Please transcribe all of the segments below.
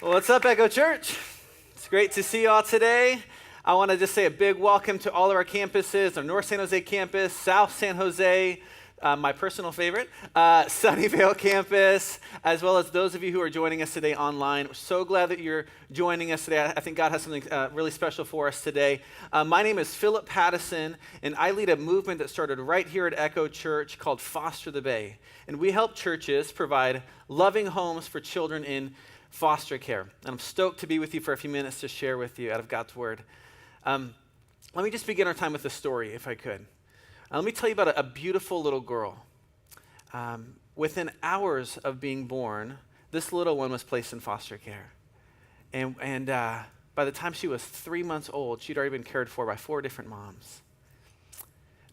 Well, what's up, Echo.Church? It's great to see you all today. I want to just say a big welcome to all of our campuses, our North San Jose campus, South San Jose, my personal favorite, Sunnyvale campus, as well as those of you who are joining us today online. We're so glad that you're joining us today. I think God has something really special for us today. My name is Philip Pattison, and I lead a movement that started right here at Echo.Church called Foster the Bay. And we help churches provide loving homes for children in foster care. And I'm stoked to be with you for a few minutes to share with you out of God's Word. Let me just begin our time with a story, if I could. Let me tell you about a beautiful little girl. Within hours of being born, this little one was placed in foster care. And by the time she was 3 months old, she'd already been cared for by 4 different moms.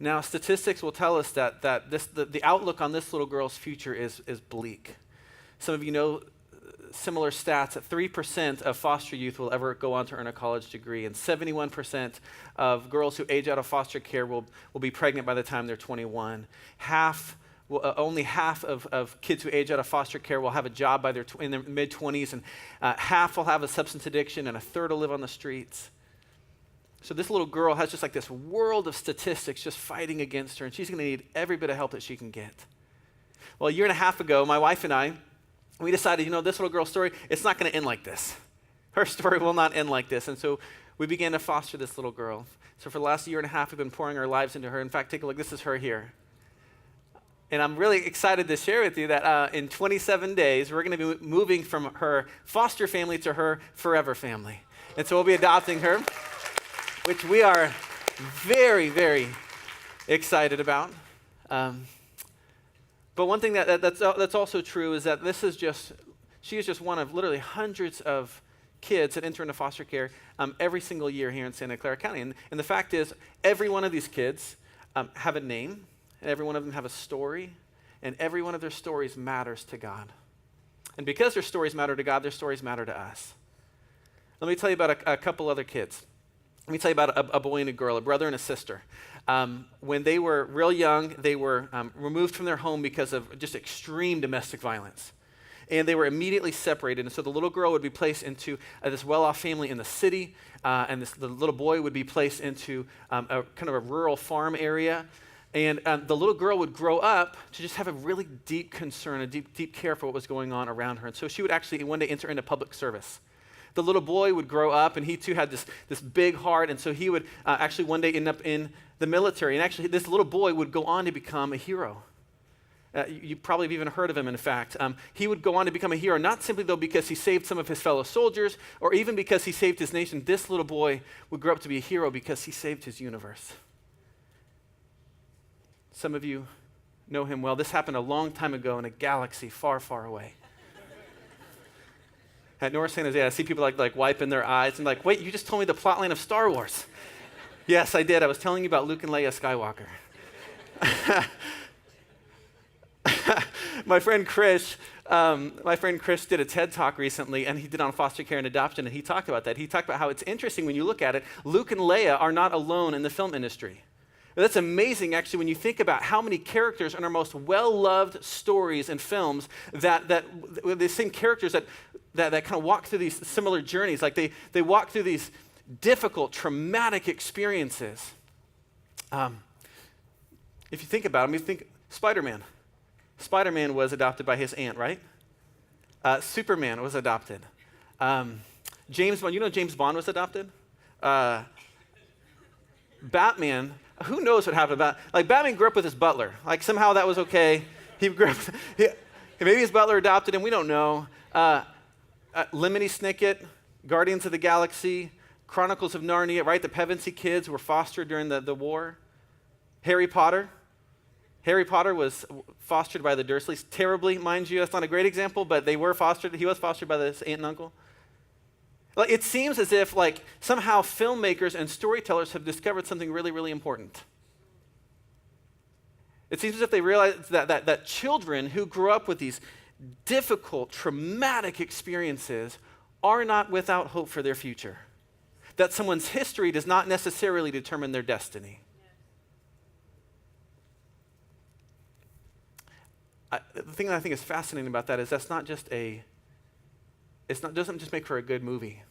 Now, statistics will tell us that the outlook on this little girl's future is bleak. Some of you know similar stats that 3% of foster youth will ever go on to earn a college degree, and 71% of girls who age out of foster care will be pregnant by the time they're 21. Only half of kids who age out of foster care will have a job in their mid-20s, and half will have a substance addiction, and a third will live on the streets. So this little girl has just like this world of statistics just fighting against her, and she's going to need every bit of help that she can get. Well, a year and a half ago, my wife and I, we decided, this little girl's story, it's not going to end like this. Her story will not end like this. And so we began to foster this little girl. So for the last year and a half, we've been pouring our lives into her. In fact, take a look. This is her here. And I'm really excited to share with you that in 27 days, we're going to be moving from her foster family to her forever family. And so we'll be adopting her, which we are very, very excited about. But one thing that's also true is that she is just one of literally hundreds of kids that enter into foster care every single year here in Santa Clara County. And the fact is, every one of these kids have a name, and every one of them have a story, and every one of their stories matters to God. And because their stories matter to God, their stories matter to us. Let me tell you about a couple other kids. Let me tell you about a boy and a girl, a brother and a sister. When they were real young, they were removed from their home because of just extreme domestic violence. And they were immediately separated. And so the little girl would be placed into this well-off family in the city, and the little boy would be placed into a kind of a rural farm area. And the little girl would grow up to just have a really deep concern, a deep care for what was going on around her. And so she would actually one day enter into public service. The little boy would grow up, and he too had this big heart, and so he would actually one day end up in the military. And actually, this little boy would go on to become a hero. You probably have even heard of him, in fact. He would go on to become a hero, not simply, though, because he saved some of his fellow soldiers, or even because he saved his nation. This little boy would grow up to be a hero because he saved his universe. Some of you know him well. This happened a long time ago in a galaxy far, far away. At North San Jose, I see people like wiping their eyes and like, wait, you just told me the plotline of Star Wars. Yes, I did. I was telling you about Luke and Leia Skywalker. My friend Chris did a TED Talk recently, and he did on foster care and adoption, and he talked about that. He talked about how it's interesting when you look at it, Luke and Leia are not alone in the film industry. That's amazing, actually, when you think about how many characters in our most well-loved stories and films that the same characters that kind of walk through these similar journeys, like they walk through these difficult, traumatic experiences. If you think about them, you think Spider-Man. Spider-Man was adopted by his aunt, right? Superman was adopted. James Bond, James Bond was adopted? Batman, who knows what happened about, Batman grew up with his butler. Somehow that was okay. He grew up, maybe his butler adopted him, we don't know. Lemony Snicket, Guardians of the Galaxy, Chronicles of Narnia, right? The Pevensey kids were fostered during the war. Harry Potter was fostered by the Dursleys. Terribly, mind you, that's not a great example, but they were fostered. He was fostered by his aunt and uncle. It seems as if somehow filmmakers and storytellers have discovered something really, really important. It seems as if they realize that children who grow up with these difficult, traumatic experiences are not without hope for their future. That someone's history does not necessarily determine their destiny. The thing that I think is fascinating about that is that's not just a doesn't just make for a good movie.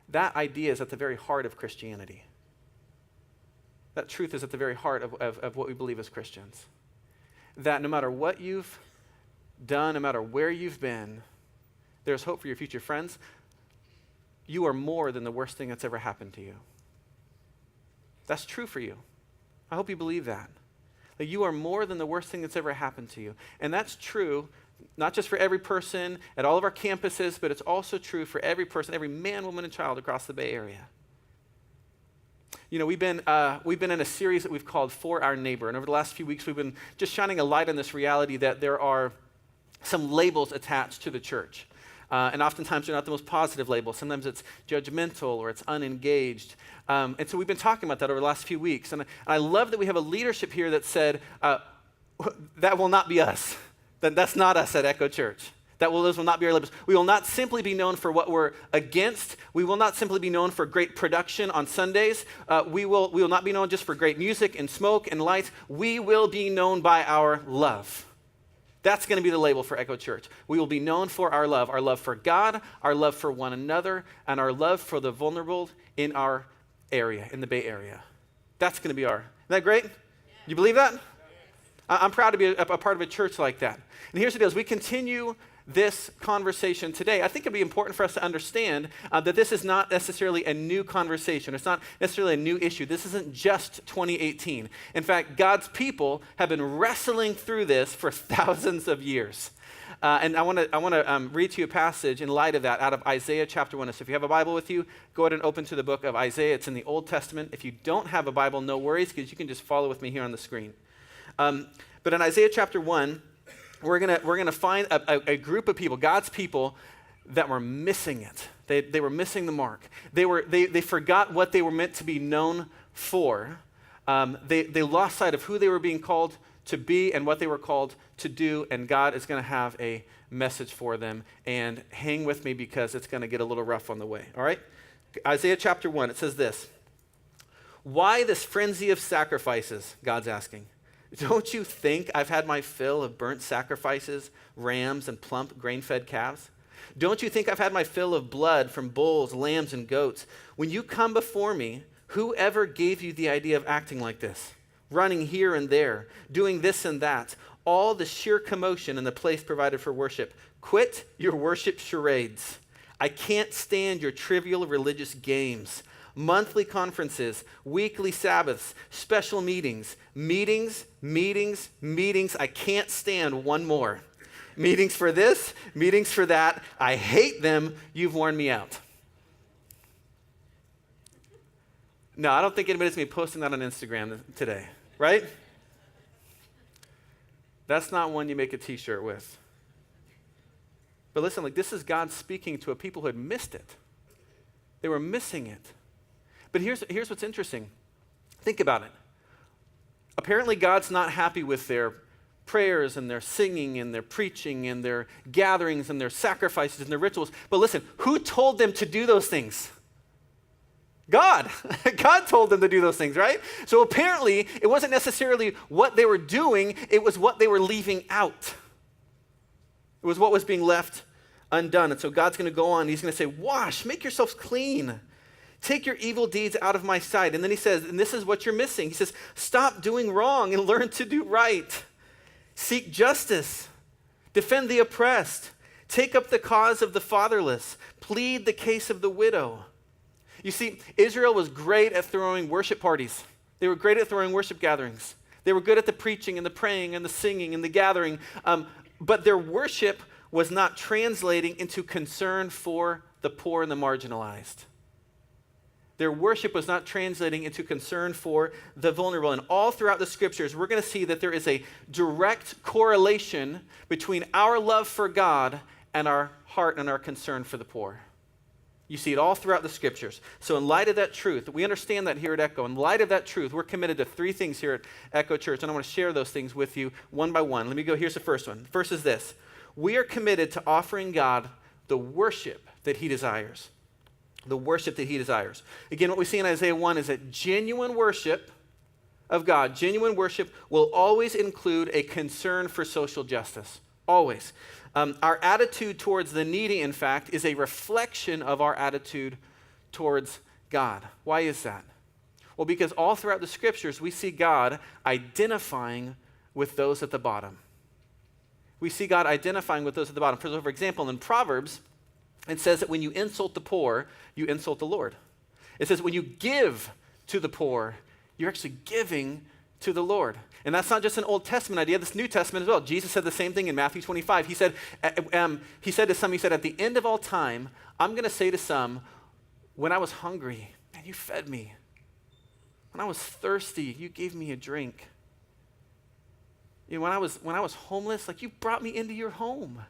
That idea is at the very heart of Christianity. That truth is at the very heart of what we believe as Christians. That no matter what you've done, no matter where you've been, there's hope for your future. Friends, you are more than the worst thing that's ever happened to you. That's true for you. I hope you believe that. That you are more than the worst thing that's ever happened to you. And that's true not just for every person at all of our campuses, but it's also true for every person, every man, woman, and child across the Bay Area. You know, we've been in a series that we've called For Our Neighbor. And over the last few weeks, we've been just shining a light on this reality that there are some labels attached to the church. And oftentimes they're not the most positive labels. Sometimes it's judgmental or it's unengaged. And so we've been talking about that over the last few weeks. And I love that we have a leadership here that said, that will not be us. That's not us at Echo.Church. Those will not be our labels. We will not simply be known for what we're against. We will not simply be known for great production on Sundays. We will not be known just for great music and smoke and lights. We will be known by our love. That's going to be the label for Echo.Church. We will be known for our love for God, our love for one another, and our love for the vulnerable in our area, in the Bay Area. That's going to be isn't that great? Yeah. You believe that? Yeah. I'm proud to be a part of a church like that. And here's the deal, as we continue this conversation today, I think it'd be important for us to understand that this is not necessarily a new conversation. It's not necessarily a new issue. This isn't just 2018. In fact, God's people have been wrestling through this for thousands of years. And I want to read to you a passage in light of that out of Isaiah chapter 1. So if you have a Bible with you, go ahead and open to the book of Isaiah. It's in the Old Testament. If you don't have a Bible, no worries, because you can just follow with me here on the screen. But in Isaiah chapter 1, we're gonna find a group of people, God's people, that were missing it. They were missing the mark. They forgot what they were meant to be known for. They lost sight of who they were being called to be and what they were called to do, and God is going to have a message for them. And hang with me because it's going to get a little rough on the way, all right? Isaiah chapter 1, it says this. Why this frenzy of sacrifices, God's asking. Don't you think I've had my fill of burnt sacrifices, rams, and plump grain-fed calves? Don't you think I've had my fill of blood from bulls, lambs, and goats? When you come before me, whoever gave you the idea of acting like this? Running here and there, doing this and that, all the sheer commotion in the place provided for worship. Quit your worship charades. I can't stand your trivial religious games. Monthly conferences, weekly Sabbaths, special meetings. I can't stand one more. Meetings for this, meetings for that. I hate them. You've worn me out. No, I don't think anybody's going to be posting that on Instagram today, right? That's not one you make a t-shirt with. But listen, this is God speaking to a people who had missed it. They were missing it. But here's what's interesting. Think about it. Apparently, God's not happy with their prayers and their singing and their preaching and their gatherings and their sacrifices and their rituals. But listen, who told them to do those things? God. God told them to do those things, right? So apparently, it wasn't necessarily what they were doing, it was what they were leaving out. It was what was being left undone. And so God's going to go on. He's going to say, wash, make yourselves clean. Take your evil deeds out of my sight. And then he says, and this is what you're missing. He says, stop doing wrong and learn to do right. Seek justice. Defend the oppressed. Take up the cause of the fatherless. Plead the case of the widow. You see, Israel was great at throwing worship parties. They were great at throwing worship gatherings. They were good at the preaching and the praying and the singing and the gathering. But their worship was not translating into concern for the poor and the marginalized. Their worship was not translating into concern for the vulnerable. And all throughout the scriptures, we're going to see that there is a direct correlation between our love for God and our heart and our concern for the poor. You see it all throughout the scriptures. So in light of that truth, we understand that here at Echo. In light of that truth, we're committed to three things here at Echo.Church, and I want to share those things with you one by one. Let me go. Here's the first one. The first is this. We are committed to offering God the worship that he desires. The worship that he desires. Again, what we see in Isaiah 1 is that genuine worship of God, genuine worship will always include a concern for social justice. Always. Our attitude towards the needy, in fact, is a reflection of our attitude towards God. Why is that? Well, because all throughout the scriptures, we see God identifying with those at the bottom. We see God identifying with those at the bottom. For example, in Proverbs, it says that when you insult the poor, you insult the Lord. It says when you give to the poor, you're actually giving to the Lord. And that's not just an Old Testament idea, this New Testament as well. Jesus said the same thing in Matthew 25. He said to some, at the end of all time, I'm going to say to some, when I was hungry, man, you fed me. When I was thirsty, you gave me a drink. You know, when I was homeless, like you brought me into your home.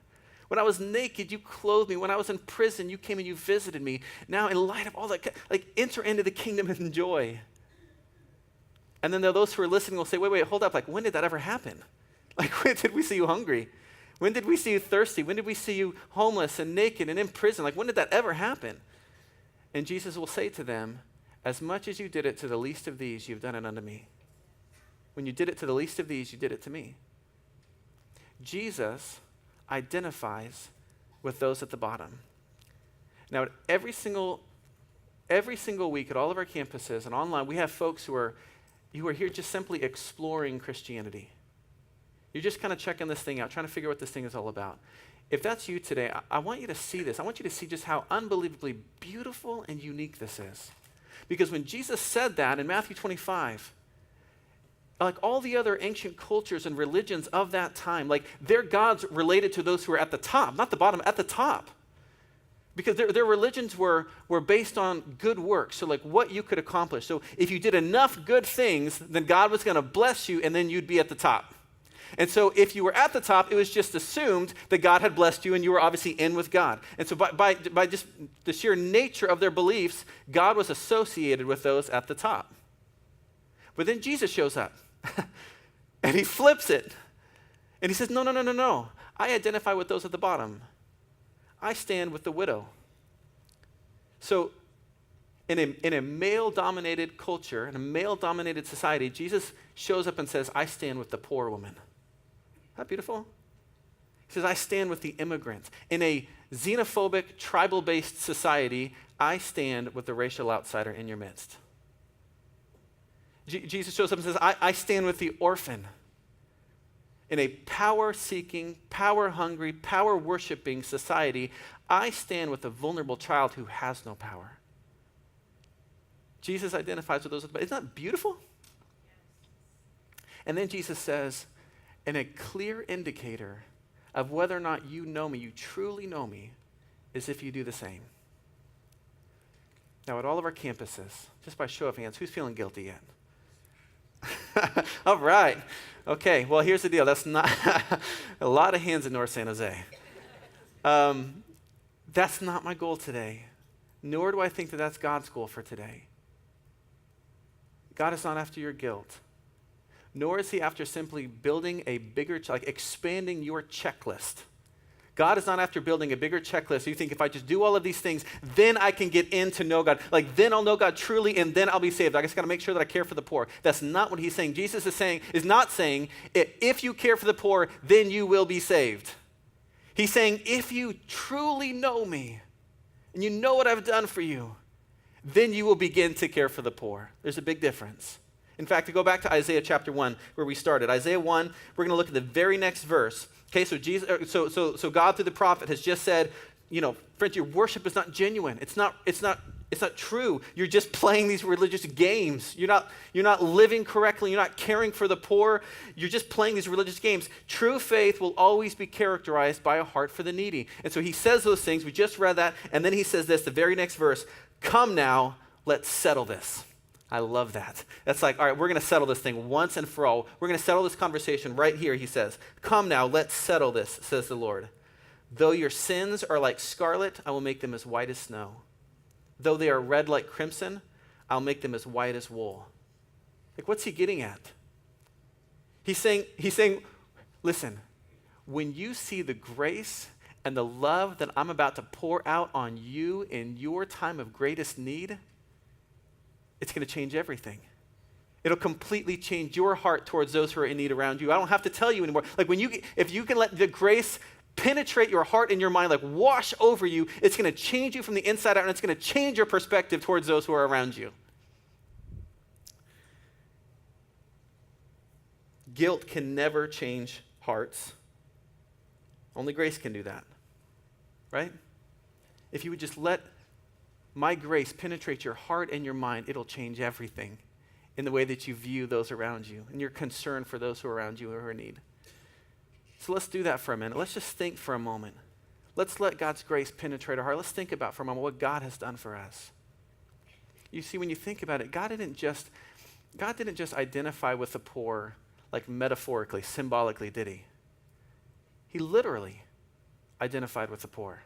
When I was naked, you clothed me. When I was in prison, you came and you visited me. Now, in light of all that, like enter into the kingdom and enjoy. And then there are those who are listening will say, wait, hold up. Like, when did that ever happen? Like, when did we see you hungry? When did we see you thirsty? When did we see you homeless and naked and in prison? Like, when did that ever happen? And Jesus will say to them, as much as you did it to the least of these, you've done it unto me. When you did it to the least of these, you did it to me. Jesus identifies with those at the bottom. Now, every single week at all of our campuses and online, we have folks who are here just simply exploring Christianity. You're just kind of checking this thing out, trying to figure out what this thing is all about. If that's you today, I want you to see this. I want you to see just how unbelievably beautiful and unique this is. Because when Jesus said that in Matthew 25, like all the other ancient cultures and religions of that time, like their gods related to those who were at the top, not the bottom, at the top. Because their religions were based on good works, so like what you could accomplish. So if you did enough good things, then God was going to bless you, and then you'd be at the top. And so if you were at the top, it was just assumed that God had blessed you, and you were obviously in with God. And so by just the sheer nature of their beliefs, God was associated with those at the top. But then Jesus shows up, and he flips it, and he says, no. I identify with those at the bottom. I stand with the widow. So in a male-dominated culture, in a male-dominated society, Jesus shows up and says, I stand with the poor woman. Isn't that beautiful? He says, I stand with the immigrants. In a xenophobic, tribal-based society, I stand with the racial outsider in your midst. Jesus shows up and says, I stand with the orphan. In a power-seeking, power-hungry, power-worshiping society, I stand with a vulnerable child who has no power. Jesus identifies with those. Isn't that beautiful? And then Jesus says, and a clear indicator of whether or not you know me, you truly know me, is if you do the same. Now, at all of our campuses, just by show of hands, who's feeling guilty yet? All right. Okay, well, here's the deal. That's not a lot of hands in North San Jose. That's not my goal today, nor do I think that that's God's goal for today. God is not after your guilt, nor is he after simply building a bigger, like expanding your checklist. God is not after building a bigger checklist. You think if I just do all of these things, then I can get in to know God. Like then I'll know God truly and then I'll be saved. I just got to make sure that I care for the poor. That's not what he's saying. Jesus is not saying, if you care for the poor, then you will be saved. He's saying, if you truly know me and you know what I've done for you, then you will begin to care for the poor. There's a big difference. In fact, to go back to Isaiah chapter 1, where we started. Isaiah 1, we're going to look at the very next verse. Okay, so God through the prophet has just said, friends, your worship is not genuine. It's not true. You're just playing these religious games. You're not living correctly. You're not caring for the poor. You're just playing these religious games. True faith will always be characterized by a heart for the needy. And so he says those things. We just read that. And then he says this, the very next verse, come now, let's settle this. I love that. That's like, all right, we're going to settle this thing once and for all. We're going to settle this conversation right here, he says. Come now, let's settle this, says the Lord. Though your sins are like scarlet, I will make them as white as snow. Though they are red like crimson, I'll make them as white as wool. Like, what's he getting at? He's saying, listen, when you see the grace and the love that I'm about to pour out on you in your time of greatest need, it's going to change everything. It'll completely change your heart towards those who are in need around you. I don't have to tell you anymore. Like if you can let the grace penetrate your heart and your mind, like wash over you, it's going to change you from the inside out, and it's going to change your perspective towards those who are around you. Guilt can never change hearts. Only grace can do that, right? If you would just let my grace penetrate your heart and your mind, it'll change everything in the way that you view those around you and your concern for those who are around you who are in need. So let's do that for a minute. Let's just think for a moment. Let's let God's grace penetrate our heart. Let's think about for a moment what God has done for us. You see, when you think about it, God didn't just identify with the poor like metaphorically, symbolically, did he? He literally identified with the poor.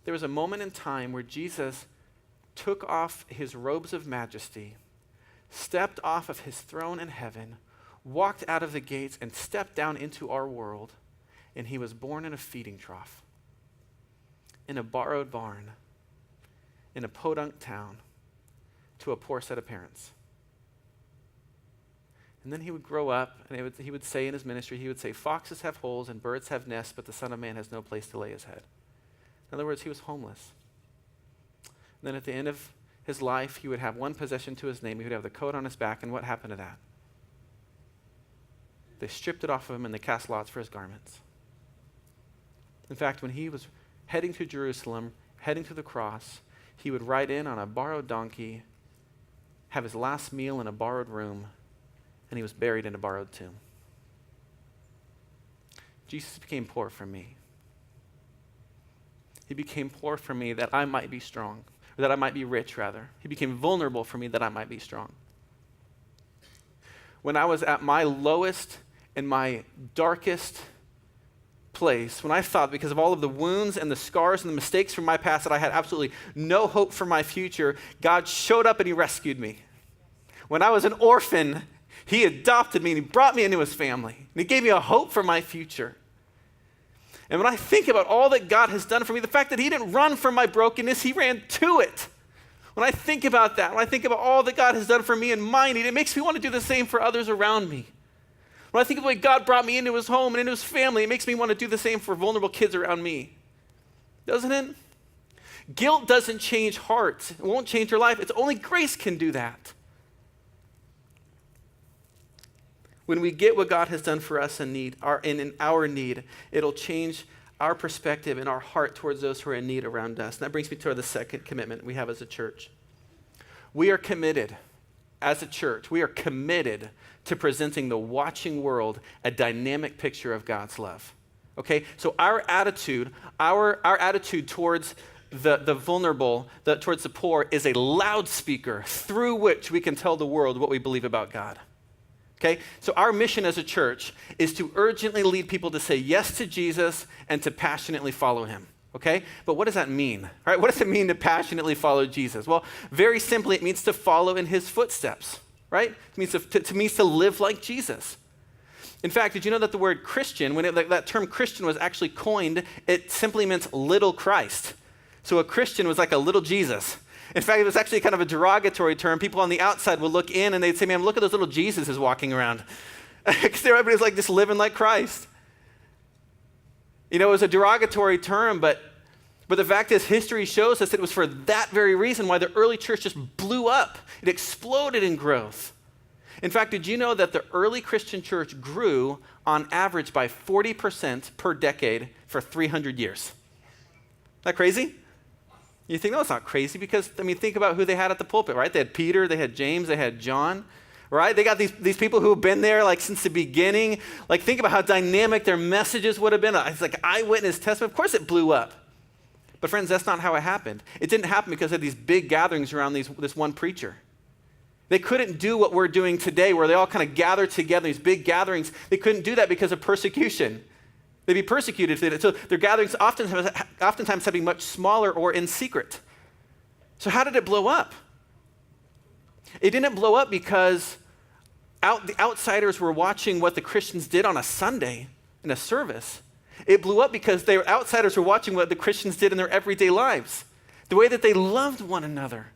There was a moment in time where Jesus took off his robes of majesty, stepped off of his throne in heaven, walked out of the gates, and stepped down into our world, and he was born in a feeding trough, in a borrowed barn, in a podunk town, to a poor set of parents. And then he would grow up, and he would say in his ministry, he would say, foxes have holes and birds have nests, but the Son of Man has no place to lay his head. In other words, he was homeless. And then at the end of his life, he would have one possession to his name. He would have the coat on his back, and what happened to that? They stripped it off of him, and they cast lots for his garments. In fact, when he was heading to Jerusalem, heading to the cross, he would ride in on a borrowed donkey, have his last meal in a borrowed room, and he was buried in a borrowed tomb. Jesus became poor for me. He became poor for me that I might be strong, or that I might be rich, rather. He became vulnerable for me that I might be strong. When I was at my lowest and my darkest place, when I thought because of all of the wounds and the scars and the mistakes from my past that I had absolutely no hope for my future, God showed up and he rescued me. When I was an orphan, he adopted me and he brought me into his family. And he gave me a hope for my future. And when I think about all that God has done for me, the fact that he didn't run from my brokenness, he ran to it. When I think about that, when I think about all that God has done for me and my need, it makes me want to do the same for others around me. When I think of the way God brought me into his home and into his family, it makes me want to do the same for vulnerable kids around me. Doesn't it? Guilt doesn't change hearts. It won't change your life. It's only grace can do that. When we get what God has done for us in our need, it'll change our perspective and our heart towards those who are in need around us. And that brings me to the second commitment we have as a church. We are committed as a church. We are committed to presenting the watching world a dynamic picture of God's love. Okay? So our attitude towards the vulnerable, towards the poor, is a loudspeaker through which we can tell the world what we believe about God. Okay, so our mission as a church is to urgently lead people to say yes to Jesus and to passionately follow him. Okay, but what does that mean? All right, what does it mean to passionately follow Jesus? Well, very simply, it means to follow in his footsteps. Right? It means to live like Jesus. In fact, did you know that the word Christian, when that term Christian was actually coined, it simply meant little Christ. So a Christian was like a little Jesus. In fact, it was actually kind of a derogatory term. People on the outside would look in and they'd say, man, look at those little Jesuses walking around. Because everybody's like just living like Christ. You know, it was a derogatory term, but the fact is history shows us that it was for that very reason why the early church just blew up. It exploded in growth. In fact, did you know that the early Christian church grew on average by 40% per decade for 300 years? Isn't that crazy? You think, no, it's not crazy because, think about who they had at the pulpit, right? They had Peter, they had James, they had John, right? They got these people who have been there like since the beginning. Like think about how dynamic their messages would have been. It's like eyewitness testimony. Of course it blew up. But friends, that's not how it happened. It didn't happen because of these big gatherings around this one preacher. They couldn't do what we're doing today where they all kind of gather together, these big gatherings. They couldn't do that because of persecution. They'd be persecuted if they did. So their gatherings oftentimes have to be much smaller or in secret. So how did it blow up? It didn't blow up because the outsiders were watching what the Christians did on a Sunday in a service. It blew up because the outsiders were watching what the Christians did in their everyday lives, the way that they loved one another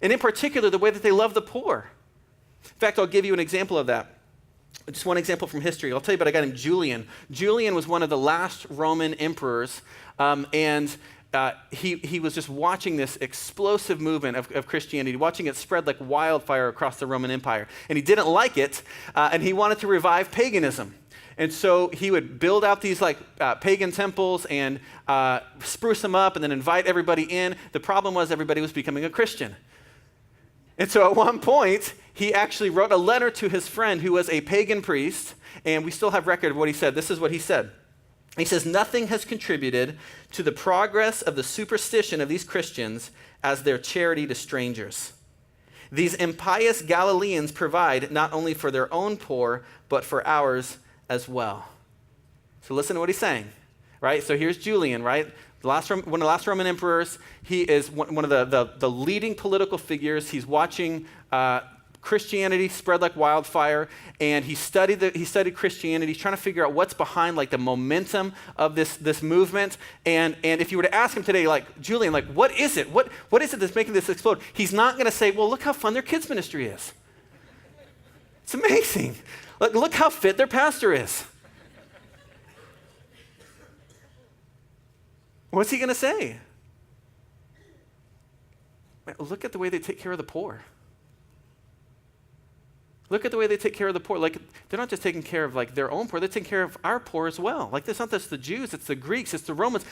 And in particular, the way that they love the poor. In fact, I'll give you an example of that. Just one example from history. I'll tell you about a guy named Julian. Julian was one of the last Roman emperors, and he was just watching this explosive movement of Christianity, watching it spread like wildfire across the Roman Empire. And he didn't like it, and he wanted to revive paganism. And so he would build out these pagan temples and spruce them up and then invite everybody in. The problem was everybody was becoming a Christian. And so at one point, he actually wrote a letter to his friend who was a pagan priest, and we still have record of what he said. This is what he said. He says, "Nothing has contributed to the progress of the superstition of these Christians as their charity to strangers. These impious Galileans provide not only for their own poor, but for ours as well." So listen to what he's saying, right? So here's Julian, right? One of the last Roman emperors. He is one of the leading political figures. He's watching Christianity spread like wildfire, and he studied Christianity. He's trying to figure out what's behind the momentum of this movement. And if you were to ask him today, Julian, what is it? What is it that's making this explode? He's not going to say, well, look how fun their kids ministry is. It's amazing. Look how fit their pastor is. What's he going to say? Man, look at the way they take care of the poor. Look at the way they take care of the poor. They're not just taking care of their own poor, they're taking care of our poor as well. It's not just the Jews, it's the Greeks, it's the Romans.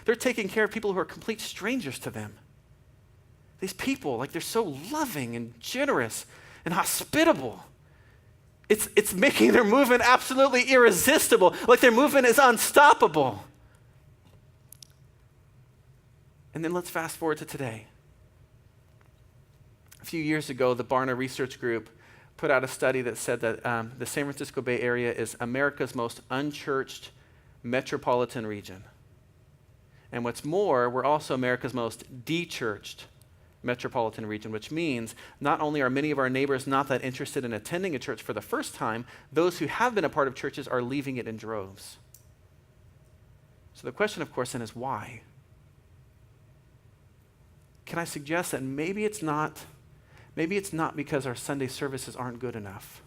They're taking care of people who are complete strangers to them. These people, they're so loving and generous and hospitable. It's making their movement absolutely irresistible. Their movement is unstoppable. And then let's fast forward to today. A few years ago, the Barna Research Group put out a study that said that the San Francisco Bay Area is America's most unchurched metropolitan region. And what's more, we're also America's most de-churched metropolitan region, which means not only are many of our neighbors not that interested in attending a church for the first time, those who have been a part of churches are leaving it in droves. So the question, of course, then is why? Can I suggest that maybe it's not because our Sunday services aren't good enough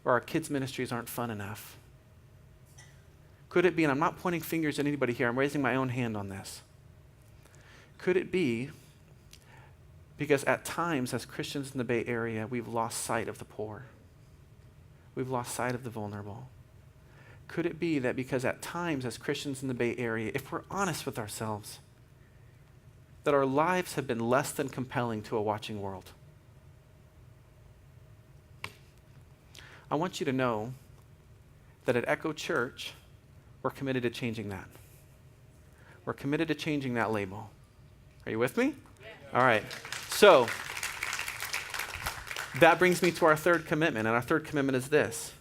or our kids' ministries aren't fun enough? Could it be, and I'm not pointing fingers at anybody here, I'm raising my own hand on this. Could it be because at times as Christians in the Bay Area, we've lost sight of the poor? We've lost sight of the vulnerable. Could it be that because at times as Christians in the Bay Area, if we're honest with ourselves, that our lives have been less than compelling to a watching world? I want you to know that at Echo.Church, we're committed to changing that. We're committed to changing that label. Are you with me? Yeah. All right. So that brings me to our third commitment, and our third commitment is this: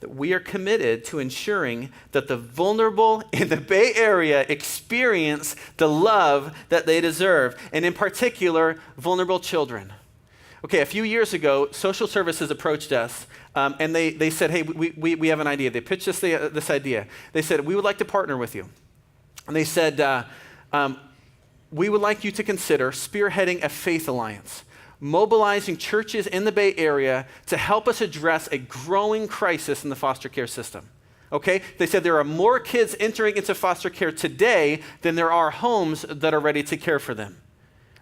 that we are committed to ensuring that the vulnerable in the Bay Area experience the love that they deserve, and in particular, vulnerable children. Okay, a few years ago, social services approached us, and they said, hey, we have an idea. They pitched us this idea. They said, we would like to partner with you. And they said, we would like you to consider spearheading a faith alliance, mobilizing churches in the Bay Area to help us address a growing crisis in the foster care system. Okay? They said there are more kids entering into foster care today than there are homes that are ready to care for them.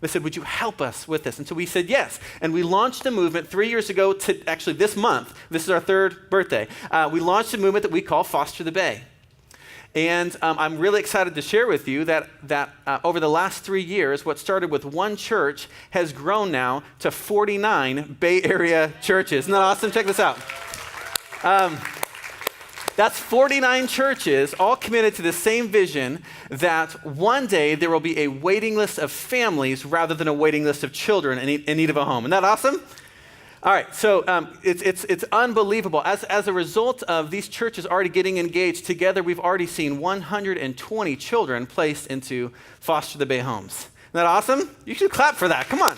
They said, would you help us with this? And so we said yes. And we launched a movement 3 years ago to actually this month. This is our third birthday. We launched a movement that we call Foster the Bay. And I'm really excited to share with you that over the last 3 years, what started with one church has grown now to 49 Bay Area churches. Isn't that awesome? Check this out. That's 49 churches, all committed to the same vision that one day there will be a waiting list of families rather than a waiting list of children in need of a home. Isn't that awesome? All right, so it's unbelievable. As a result of these churches already getting engaged together, we've already seen 120 children placed into Foster the Bay homes. Isn't that awesome? You should clap for that. Come on.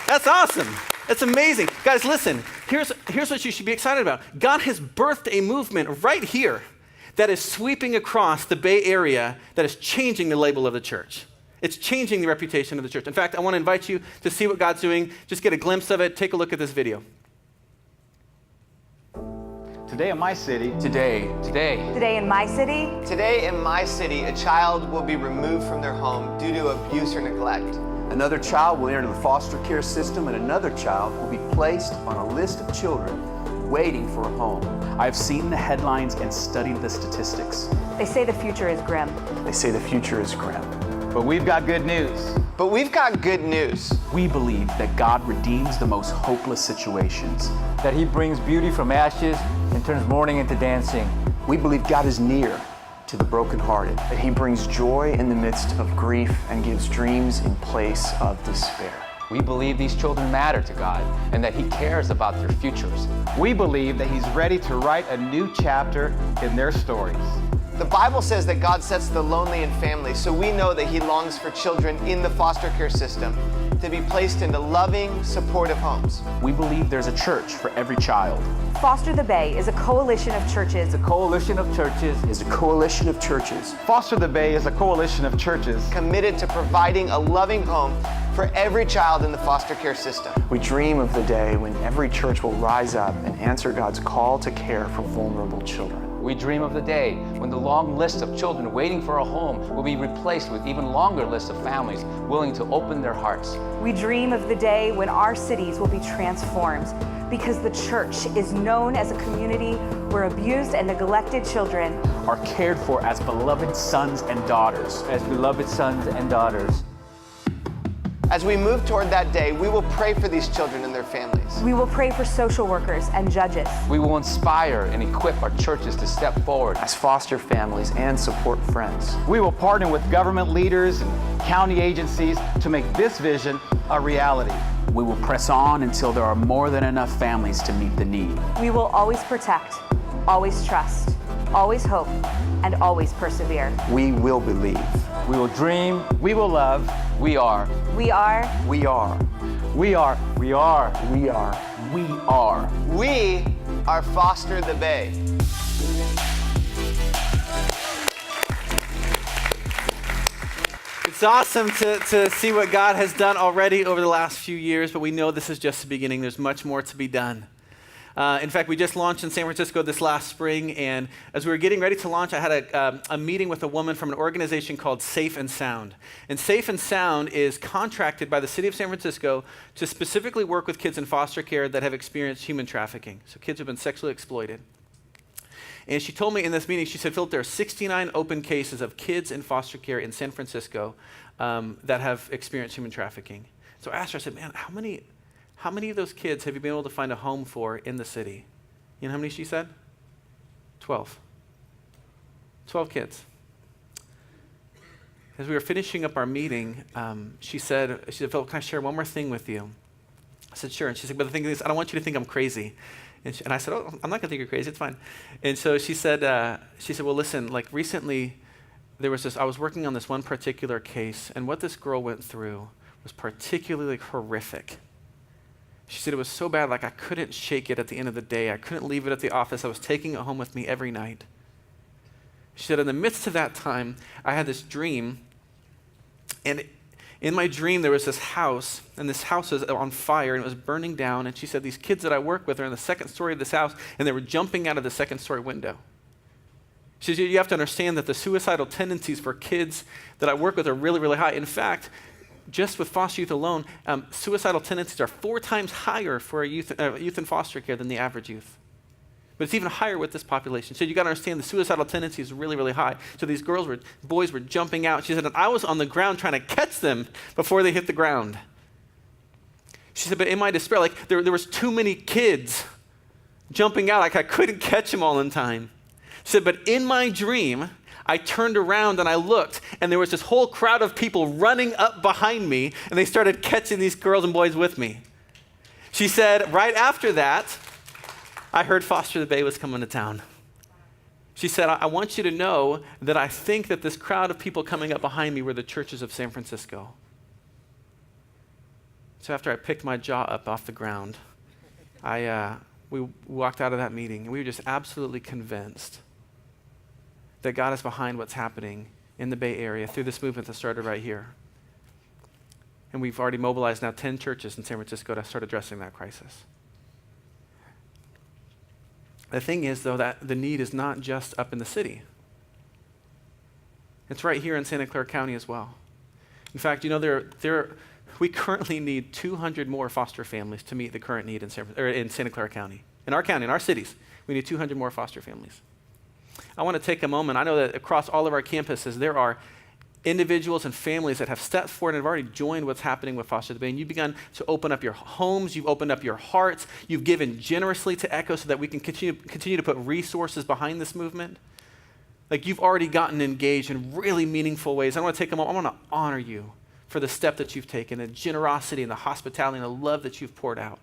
That's awesome. That's amazing. Guys, listen, here's what you should be excited about. God has birthed a movement right here that is sweeping across the Bay Area that is changing the label of the church. It's changing the reputation of the church. In fact, I want to invite you to see what God's doing. Just get a glimpse of it. Take a look at this video. Today in my city. Today in my city. Today in my city, a child will be removed from their home due to abuse or neglect. another child will enter the foster care system, and another child will be placed on a list of children waiting for a home. I've seen the headlines and studied the statistics. They say the future is grim. They say the future is grim. But we've got good news. But we've got good news. We believe that God redeems the most hopeless situations. That He brings beauty from ashes and turns mourning into dancing. We believe God is near to the brokenhearted. That He brings joy in the midst of grief and gives dreams in place of despair. We believe these children matter to God and that He cares about their futures. We believe that He's ready to write a new chapter in their stories. The Bible says that God sets the lonely in families, so we know that He longs for children in the foster care system to be placed into loving, supportive homes. We believe there's a church for every child. Foster the Bay is a coalition of churches. A coalition of churches. Is a coalition of churches. Foster the Bay is a coalition of churches Committed to providing a loving home for every child in the foster care system. We dream of the day when every church will rise up and answer God's call to care for vulnerable children. We dream of the day when the long list of children waiting for a home will be replaced with even longer lists of families willing to open their hearts. We dream of the day when our cities will be transformed because the church is known as a community where abused and neglected children Are cared for as beloved sons and daughters. As beloved sons and daughters. As we move toward that day, we will pray for these children and their families. We will pray for social workers and judges. We will inspire and equip our churches to step forward. As foster families and support friends. We will partner with government leaders and county agencies to make this vision a reality. We will press on until there are more than enough families to meet the need. We will always protect, always trust, always hope, and always persevere. We will believe. We will dream. We will love. We are. We are. We are. We are. We are. We are. We are. We are Foster the Bay. It's awesome to see what God has done already over the last few years, but we know this is just the beginning. There's much more to be done. In fact, we just launched in San Francisco this last spring, and as we were getting ready to launch, I had a meeting with a woman from an organization called Safe and Sound. And Safe and Sound is contracted by the city of San Francisco to specifically work with kids in foster care that have experienced human trafficking. So kids have been sexually exploited. And she told me in this meeting, she said, Philip, there are 69 open cases of kids in foster care in San Francisco that have experienced human trafficking. So I asked her, I said, man, how many of those kids have you been able to find a home for in the city? You know how many she said? 12. 12 kids. As we were finishing up our meeting, she said, Philip, can I share one more thing with you? I said, sure. And she said, but the thing is, I don't want you to think I'm crazy. And I said, oh, I'm not going to think you're crazy. It's fine. And so she said, well, listen, like recently I was working on this one particular case, and what this girl went through was particularly horrific. She said it was so bad, like I couldn't shake it at the end of the day. I couldn't leave it at the office. I was taking it home with me every night. She said in the midst of that time, I had this dream, and in my dream there was this house, and this house was on fire, and it was burning down, and she said these kids that I work with are in the second story of this house, and they were jumping out of the second story window. She said, you have to understand that the suicidal tendencies for kids that I work with are really, really high. In fact, just with foster youth alone, suicidal tendencies are 4 times higher for a youth in foster care than the average youth. But it's even higher with this population. So you got to understand the suicidal tendency is really, really high. So these boys were jumping out. She said, and I was on the ground trying to catch them before they hit the ground. She said, but in my despair, like there was too many kids jumping out, like I couldn't catch them all in time. She said, but in my dream, I turned around and I looked, and there was this whole crowd of people running up behind me, and they started catching these girls and boys with me. She said, right after that, I heard Foster the Bay was coming to town. She said, I want you to know that I think that this crowd of people coming up behind me were the churches of San Francisco. So after I picked my jaw up off the ground, we walked out of that meeting, and we were just absolutely convinced that God is behind what's happening in the Bay Area through this movement that started right here. And we've already mobilized now 10 churches in San Francisco to start addressing that crisis. The thing is, though, that the need is not just up in the city. It's right here in Santa Clara County as well. In fact, you know, we currently need 200 more foster families to meet the current need in Santa Clara County. In our county, in our cities, we need 200 more foster families. I want to take a moment. I know that across all of our campuses, there are individuals and families that have stepped forward and have already joined what's happening with Foster the Bay. And you've begun to open up your homes. You've opened up your hearts. You've given generously to Echo so that we can continue to put resources behind this movement. Like, you've already gotten engaged in really meaningful ways. I want to take a moment. I want to honor you for the step that you've taken, the generosity and the hospitality and the love that you've poured out.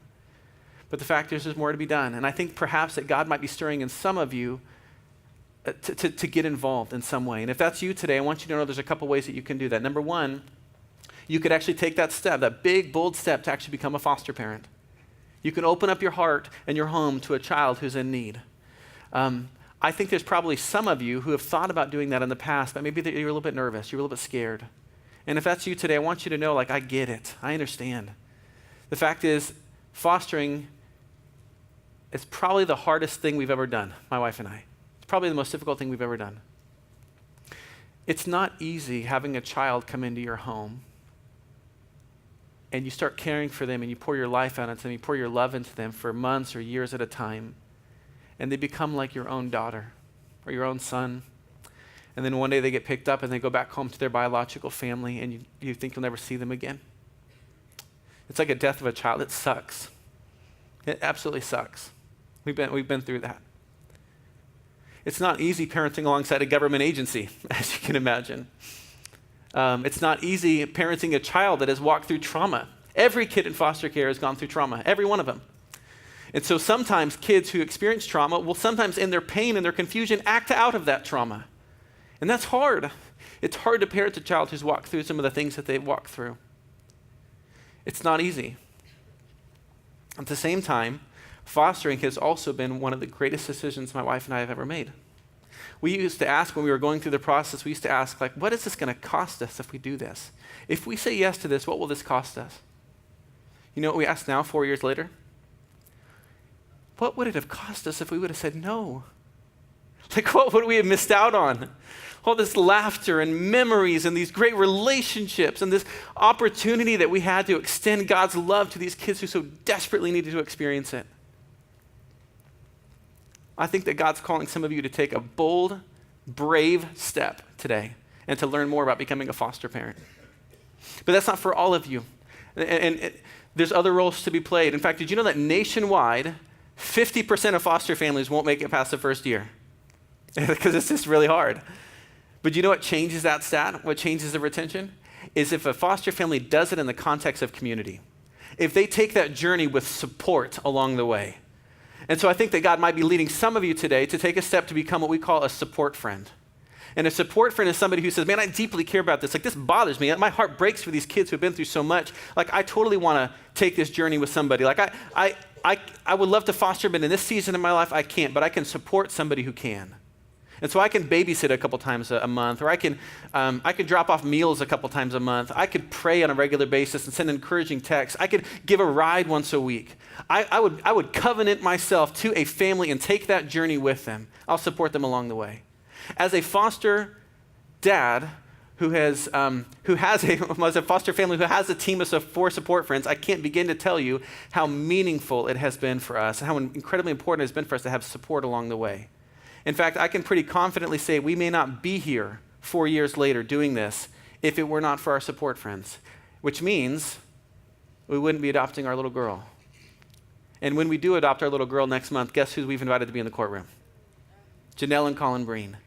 But the fact is, there's more to be done. And I think perhaps that God might be stirring in some of you to get involved in some way. And if that's you today, I want you to know there's a couple ways that you can do that. Number one, you could actually take that step, that big, bold step to actually become a foster parent. You can open up your heart and your home to a child who's in need. I think there's probably some of you who have thought about doing that in the past, but maybe you're a little bit nervous, you're a little bit scared. And if that's you today, I want you to know, like, I get it. I understand. The fact is, fostering is probably the hardest thing we've ever done, my wife and I. It's probably the most difficult thing we've ever done. It's not easy having a child come into your home and you start caring for them and you pour your life out into them, you pour your love into them for months or years at a time, and they become like your own daughter or your own son. And then one day they get picked up and they go back home to their biological family and you think you'll never see them again. It's like a death of a child. It sucks. It absolutely sucks. We've been through that. It's not easy parenting alongside a government agency, as you can imagine. It's not easy parenting a child that has walked through trauma. Every kid in foster care has gone through trauma, every one of them. And so sometimes kids who experience trauma will sometimes in their pain and their confusion act out of that trauma. And that's hard. It's hard to parent a child who's walked through some of the things that they've walked through. It's not easy. At the same time, fostering has also been one of the greatest decisions my wife and I have ever made. We used to ask when we were going through the process, we used to ask, like, what is this going to cost us if we do this? If we say yes to this, what will this cost us? You know what we ask now, 4 years later? What would it have cost us if we would have said no? Like, what would we have missed out on? All this laughter and memories and these great relationships and this opportunity that we had to extend God's love to these kids who so desperately needed to experience it. I think that God's calling some of you to take a bold, brave step today and to learn more about becoming a foster parent. But that's not for all of you. And there's other roles to be played. In fact, did you know that nationwide, 50% of foster families won't make it past the first year? Because it's just really hard. But you know what changes that stat? What changes the retention? Is if a foster family does it in the context of community. If they take that journey with support along the way. And so I think that God might be leading some of you today to take a step to become what we call a support friend. And a support friend is somebody who says, man, I deeply care about this. Like, this bothers me. My heart breaks for these kids who have been through so much. Like, I totally want to take this journey with somebody. Like, I would love to foster, but in this season of my life, I can't. But I can support somebody who can. And so I can babysit a couple times a month, or I can drop off meals a couple times a month. I could pray on a regular basis and send encouraging texts. I could give a ride once a week. I would covenant myself to a family and take that journey with them. I'll support them along the way. As a foster dad as a foster family who has a team of 4 support friends, I can't begin to tell you how meaningful it has been for us and how incredibly important it has been for us to have support along the way. In fact, I can pretty confidently say we may not be here 4 years later doing this if it were not for our support friends, which means we wouldn't be adopting our little girl. And when we do adopt our little girl next month, guess who we've invited to be in the courtroom? Janelle and Colin Breen,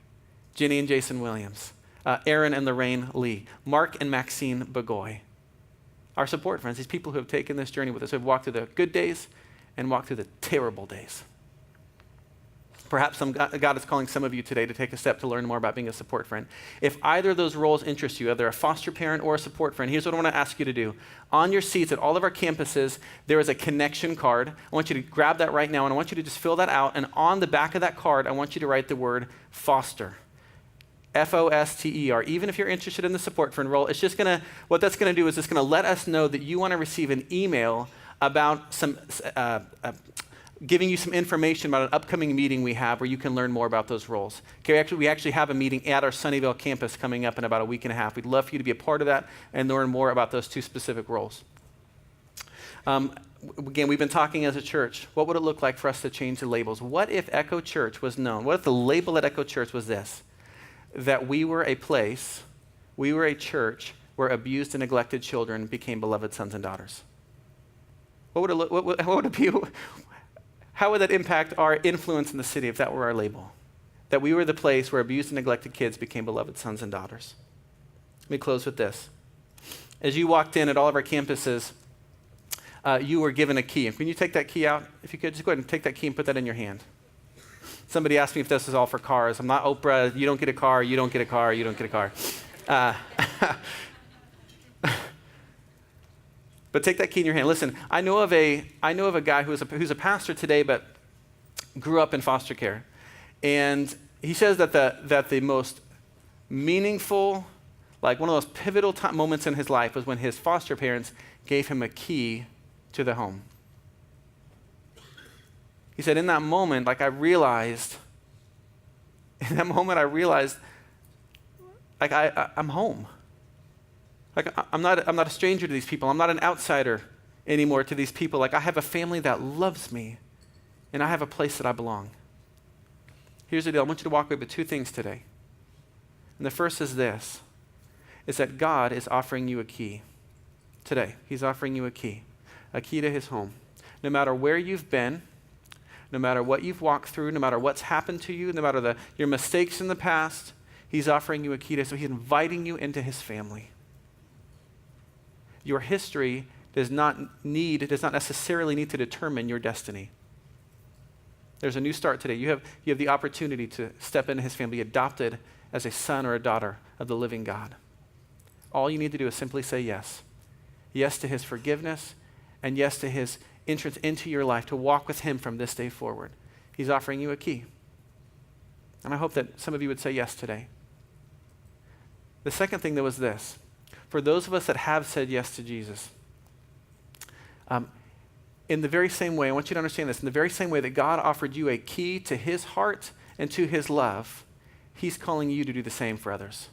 Jenny and Jason Williams, Aaron and Lorraine Lee, Mark and Maxine Bagoy. Our support friends, these people who have taken this journey with us, who have walked through the good days and walked through the terrible days. Perhaps God is calling some of you today to take a step to learn more about being a support friend. If either of those roles interest you, either a foster parent or a support friend, here's what I want to ask you to do. On your seats at all of our campuses, there is a connection card. I want you to grab that right now, and I want you to just fill that out. And on the back of that card, I want you to write the word foster. FOSTER. Even if you're interested in the support for Enroll, it's just gonna, what that's gonna do is it's gonna let us know that you wanna receive an email about some, giving you some information about an upcoming meeting we have where you can learn more about those roles. Okay, we actually have a meeting at our Sunnyvale campus coming up in about a week and a half. We'd love for you to be a part of that and learn more about those two specific roles. Again, we've been talking as a church. What would it look like for us to change the labels? What if Echo.Church was known? What if the label at Echo.Church was this? That we were a place, we were a church where abused and neglected children became beloved sons and daughters. What would it look? What would it be? How would that impact our influence in the city if that were our label? That we were the place where abused and neglected kids became beloved sons and daughters. Let me close with this. As you walked in at all of our campuses, you were given a key. Can you take that key out? If you could, just go ahead and take that key and put that in your hand. Somebody asked me if this is all for cars. I'm not Oprah. You don't get a car. You don't get a car. You don't get a car. But take that key in your hand. Listen, I know of a guy who's a pastor today, but grew up in foster care, and he says that the most meaningful, like one of those pivotal moments in his life was when his foster parents gave him a key to the home. He said, in that moment, like I realized, like I'm home. Like I'm not a stranger to these people. I'm not an outsider anymore to these people. Like I have a family that loves me, and I have a place that I belong. Here's the deal. I want you to walk away with two things today. And the first is this, is that God is offering you a key today. He's offering you a key to his home. No matter where you've been, no matter what you've walked through, no matter what's happened to you, no matter your mistakes in the past, he's offering you a key to, so he's inviting you into his family. Your history does not necessarily need to determine your destiny. There's a new start today. You have the opportunity to step into his family, adopted as a son or a daughter of the living God. All you need to do is simply say yes. Yes to his forgiveness, and yes to his entrance into your life to walk with him from this day forward. He's offering you a key. And I hope that some of you would say yes today. The second thing, though, was this. For those of us that have said yes to Jesus, in the very same way, I want you to understand this, in the very same way that God offered you a key to his heart and to his love, he's calling you to do the same for others.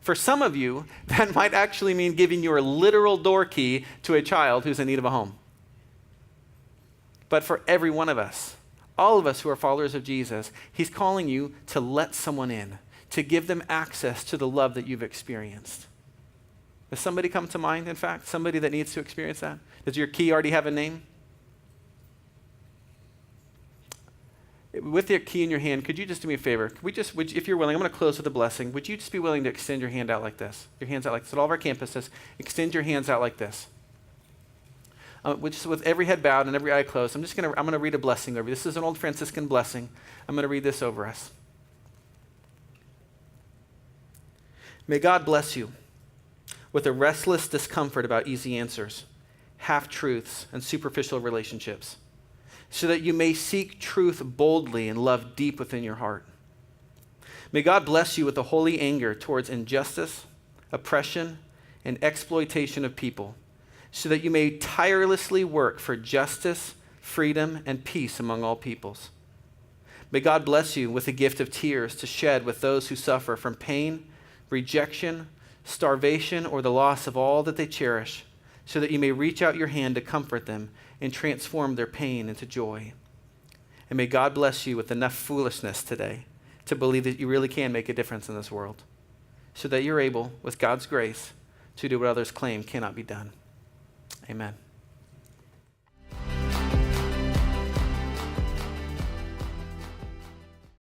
For some of you, that might actually mean giving your literal door key to a child who's in need of a home. But for every one of us, all of us who are followers of Jesus, he's calling you to let someone in, to give them access to the love that you've experienced. Does somebody come to mind, in fact? Somebody that needs to experience that? Does your key already have a name? With your key in your hand, could you just do me a favor? If you're willing, I'm going to close with a blessing. Would you just be willing to extend your hand out like this? Your hands out like this. At all of our campuses, extend your hands out like this. With every head bowed and every eye closed, I'm going to read a blessing over you. This is an old Franciscan blessing. I'm going to read this over us. May God bless you with a restless discomfort about easy answers, half-truths, and superficial relationships, so that you may seek truth boldly and love deep within your heart. May God bless you with a holy anger towards injustice, oppression, and exploitation of people, so that you may tirelessly work for justice, freedom, and peace among all peoples. May God bless you with the gift of tears to shed with those who suffer from pain, rejection, starvation, or the loss of all that they cherish, so that you may reach out your hand to comfort them and transform their pain into joy. And may God bless you with enough foolishness today to believe that you really can make a difference in this world, so that you're able, with God's grace, to do what others claim cannot be done. Amen.